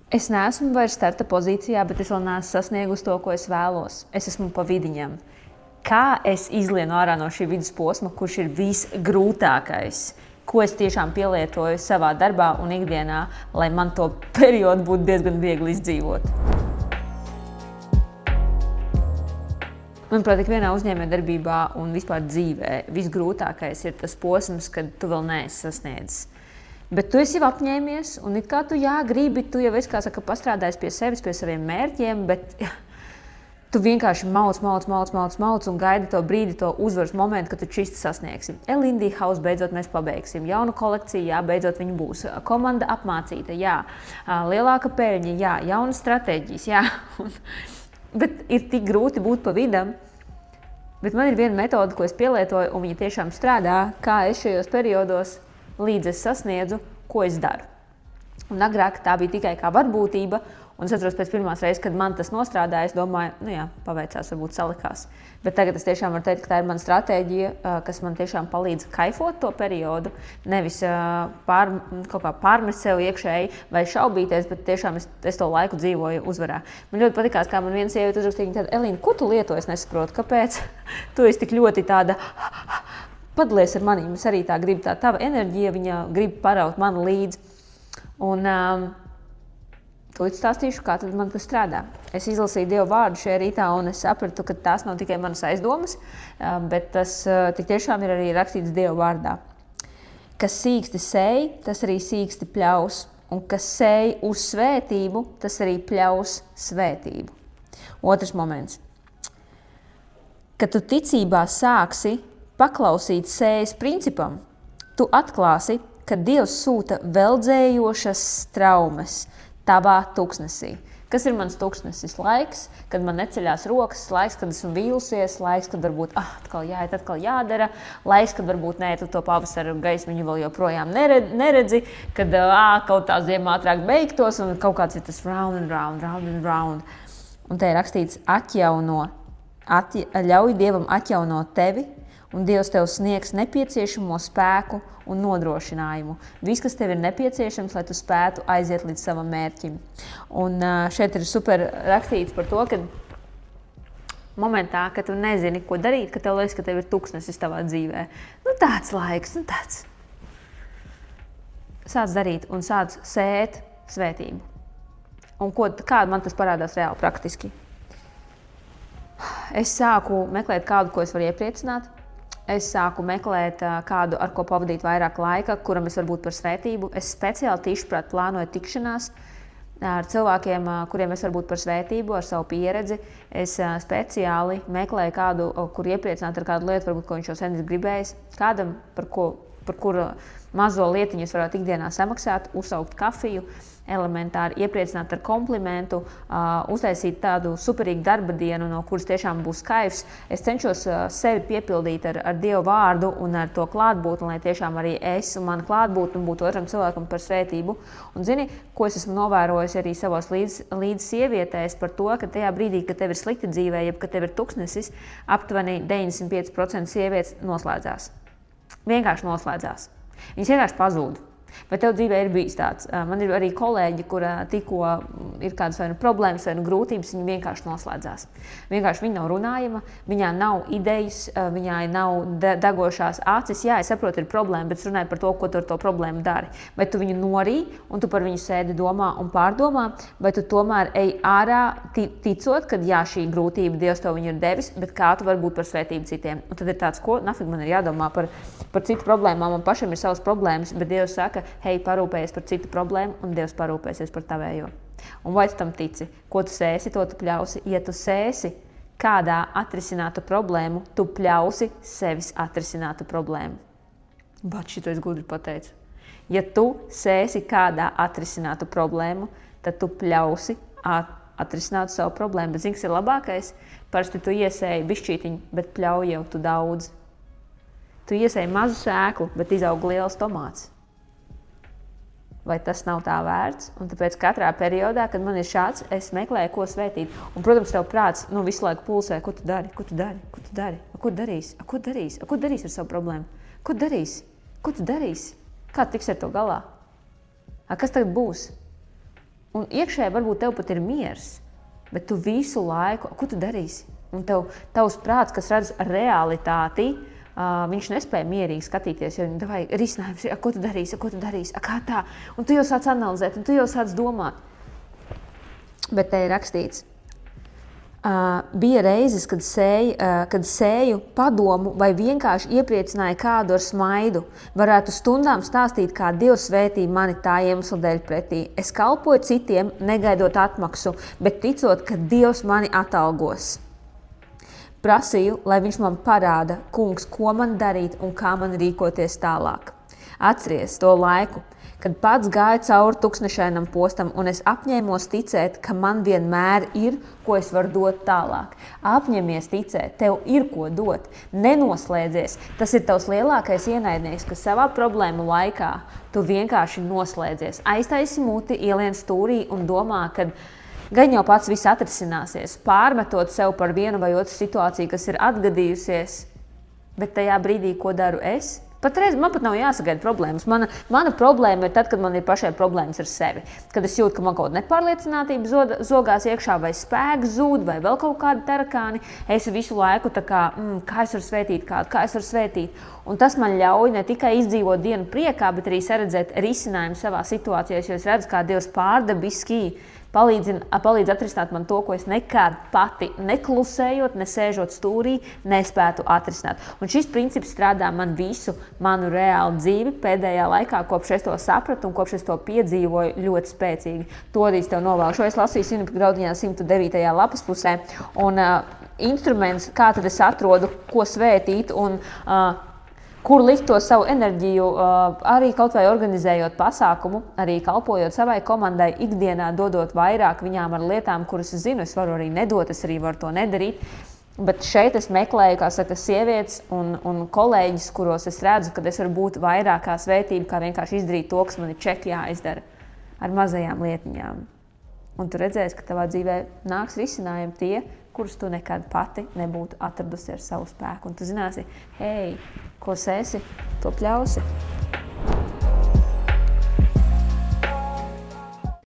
Es neesmu vairs starta pozīcijā, bet es vēl neesmu sasniegusi to, ko es vēlos. Es esmu pa vidiņam. Kā es izlienu ārā no šī vidusposma, kurš ir visgrūtākais? Ko es tiešām pielietoju savā darbā un ikdienā, lai man to periodu būtu diezgan viegli izdzīvot? Manuprāt, ikvienā uzņēmējdarbībā un vispār dzīvē visgrūtākais ir tas posms, kad tu vēl neesi sasniedzis. Bet tu esi jau apņēmies, un it kā tu gribi, tu jau esi, kā saka, pastrādājis pie sevis, pie saviem mērķiem, bet tu vienkārši mauc un gaidi to brīdi, to uzvaras momentu, kad tu čisti sasniegsi. L&D House beidzot mēs pabeigsim, jaunu kolekciju, jā, beidzot viņa būs, komanda apmācīta, jā, lielāka peļņa, jā, jaunas stratēģijas, jā. Bet ir tik grūti būt pa vidam. Bet man ir viena metode, ko es pielietoju, un viņa tiešām strādā, kā es šajos periodos līdz es sasniedzu, ko es daru. Un agrāk tā bija tikai kā varbūtība, un es atceros pēc pirmās reizes, kad man tas nostrādāja, es domāju, nu jā, paveicās, varbūt salikās. Bet tagad es tiešām varu teikt, ka tā ir mana stratēģija, kas man tiešām palīdz kaifot to periodu, nevis kaut kā pārmest sev iekšēji vai šaubīties, bet tiešām es to laiku dzīvoju uzvarā. Man ļoti patikās, kā man viena sieviete uzrakstīja, Elīna, ko tu lieto? Es nesaprotu, kāpēc? Tu esi tik ļoti tāda... Padalies ar maniem, es arī tā gribu, tā tava enerģija, viņa grib paraut man līdzi. Un to stāstīšu, kā tad man tas strādā. Es izlasīju Dievu vārdu šajā rītā, un es sapratu, ka tās nav tikai manas aizdomas, bet tas tik tiešām ir arī rakstīts Dievu vārdā. Kas sīksti sēj, tas arī sīksti pļaus, un kas sēj uz svētību, tas arī pļaus svētību. Otrs moments. Kad tu ticībā sāksi paklausīt sējas principam, tu atklāsi, ka Dievs sūta veldzējošas traumas tavā tuksnesī. Kas ir mans tuksnesis? Laiks, kad man neceļās rokas, laiks, kad esmu vīlusies, laiks, kad varbūt atkal jāiet, atkal jādara, laiks, kad varbūt nē, tu to pavasaru gaismiņu vēl joprojām neredzi, kad kaut tā ziema ātrāk beigtos un kaut kāds ir tas round and round. Un te ir rakstīts ļauj Dievam atjaunot tevi, un Dievs tev sniegs nepieciešamo spēku un nodrošinājumu. Viss, kas tev ir nepieciešams, lai tu spētu aiziet līdz savam mērķim. Un šeit ir super rakstīts par to, ka momentā, kad tu nezini, ko darīt, ka tev liekas, ka tev ir tuksnesis tavā dzīvē. Nu tāds laiks, nu tāds. Sāc darīt un sāc sēt svētību. Un kā man tas parādās reāli praktiski? Es sāku meklēt kādu, ko es varu iepriecināt. Es sāku meklēt kādu, ar ko pavadīt vairāk laika, kuram es varu būt par svētību. Es speciāli tīšprāt plānoju tikšanās ar cilvēkiem, kuriem es varu būt par svētību, ar savu pieredzi. Es speciāli meklēju kādu, kur iepriecināt ar kādu lietu, varbūt, ko viņš jau sen ir gribējis. Kādam, par kuru mazo lietiņu es varētu ikdienā samaksāt, uzsaukt kafiju, elementāri iepriecināt ar komplimentu, uztaisīt tādu superīgu darba dienu, no kuras tiešām būs kaifs. Es cenšos sevi piepildīt ar Dievu vārdu un ar to klātbūtni, lai tiešām arī es un mana klātbūtne būtu otram cilvēkam par svētību. Un zini, ko es esmu novērojis arī savos līdz sievietēs par to, ka tajā brīdī, kad tev ir slikti dzīvē, jeb kad tev ir tuksnesis, aptuveni 95% sievietes noslēdzās. Vienkārši noslēdzās. Viņas vienkārši pazūd. Vai tev dzīvē ir bijis tāds? Man ir arī kolēģi, kura tikko ir kādas vai nu problēmas, vai nu grūtības, viņa vienkārši noslēdzās. Vienkārši viņa nav runājama, viņā nav idejas, viņai nav degošās acis. Jā, es saprotu, ir problēma, bet es runāju par to, ko tu ar to problēmu dari. Vai tu viņu norī, un tu par viņu sēdi domā un pārdomā, vai tu tomēr ej ārā, ticot, ka jā, šī grūtība, Dievs tev viņu ir devis, bet kā tu vari būt par svētību citiem? Un tad ir tāds, ko nafig man ir jādomā par citu problēmām, man pašam ir savas problēmas, bet Dievs saka, hei, parūpējies par citu problēmu, un Dievs parūpēsies par tavējo. Un vai tu tam tici? Ko tu sēsi, to tu pļausi. Ja tu sēsi kādā atrisinātu problēmu, tu pļausi sevis atrisinātu problēmu. Bet šito es gudri pateicu. Ja tu sēsi kādā atrisinātu problēmu, tad tu pļausi atrisināt savu problēmu. Bet zini, kas ir labākais? Parasti tu iesēji bišķītiņu, bet pļauj jau tu daudz. Tu iesēji mazu sēklu, bet izaug liels tomāts. Vai tas nav tā vērts? Un tāpēc katrā periodā, kad man ir šāds, es meklēju, ko svētīt. Un, protams, tev prāts visu laiku pulsē, ko tu dari, ko tu dari, ko tu dari, ko darīsi, ko darīsi, ko darīsi ar savu problēmu, ko darīsi, ko tu darīsi, kā tiks ar to galā, kas tagad būs? Un iekšēji varbūt tev pat ir miers, bet tu visu laiku, ko tu darīsi? Un tavs prāts, kas redz realitāti, viņš nespēja mierīgi skatīties, jo davai risinājums, ko tu darīsi, kā tā? Un tu jau sāc analizēt, un tu jau sāc domāt. Bet te ir rakstīts, bija reizes, kad sēju padomu vai vienkārši iepriecināja kādu ar smaidu. Varētu stundām stāstīt, kā Dievs svētīja mani tā iemesla dēļ pretī. Es kalpoju citiem, negaidot atmaksu, bet ticot, ka Dievs mani atalgos. Prasīju, lai viņš man parāda, kungs, ko man darīt un kā man rīkoties tālāk. Atceries to laiku, kad pats gāju cauri tuksnešainam postam, un es apņēmos ticēt, ka man vienmēr ir, ko es varu dot tālāk. Apņemies ticēt, tev ir ko dot, nenoslēdzies. Tas ir tavs lielākais ienaidnieks, ka savā problēmu laikā tu vienkārši noslēdzies. Aiztaisi muti, ielien stūrī un domā, ka gan jau pats viss atrisināsies, pārmetot sev par vienu vai otru situāciju, kas ir atgadījusies, bet tajā brīdī, ko daru es? Patreiz man pat nav jāsagaida problēmas. Mana problēma ir tad, kad man ir pašai problēmas ar sevi. Kad es jūtu, ka man kaut kāda nepārliecinātība zogās iekšā, vai spēks zūd, vai vēl kaut kādi tarakāni. Es visu laiku kā es varu svētīt kādu, kā es varu svētīt. Un tas man ļauj ne tikai izdzīvot dienu priekā, bet arī saredzēt risinājumu savā situācijā, jo es redzu, kā Dievs pārdabiski palīdz atrisināt man to, ko es nekad pati neklusējot, nesēžot stūrī, nespētu atrisināt. Un šis princips strādā man visu manu reālu dzīvi pēdējā laikā, kopš es to sapratu un kopš es to piedzīvoju ļoti spēcīgi. To arī es tev novēlu. Šo es lasīju Sinepika Graudiņā 109. lapas pusē. Un instruments, kā tad es atrodu, ko svētīt un kur likt to savu enerģiju, arī kaut vai organizējot pasākumu, arī kalpojot savai komandai, ikdienā dodot vairāk viņām ar lietām, kuras es zinu, es varu arī nedot, es arī varu to nedarīt. Bet šeit es meklēju, kā saka, sievietes un kolēģis, kuros es redzu, ka es varu būt vairāk kā svētība, kā vienkārši izdarīt to, kas man ir čeki jāizdara ar mazajām lietiņām. Un tu redzēsi, ka tavā dzīvē nāks risinājumi tie, kurus tu nekad pati nebūtu atradusi ar savu spēku. Un tu zināsi, hei, ko sēsi, to pļausi.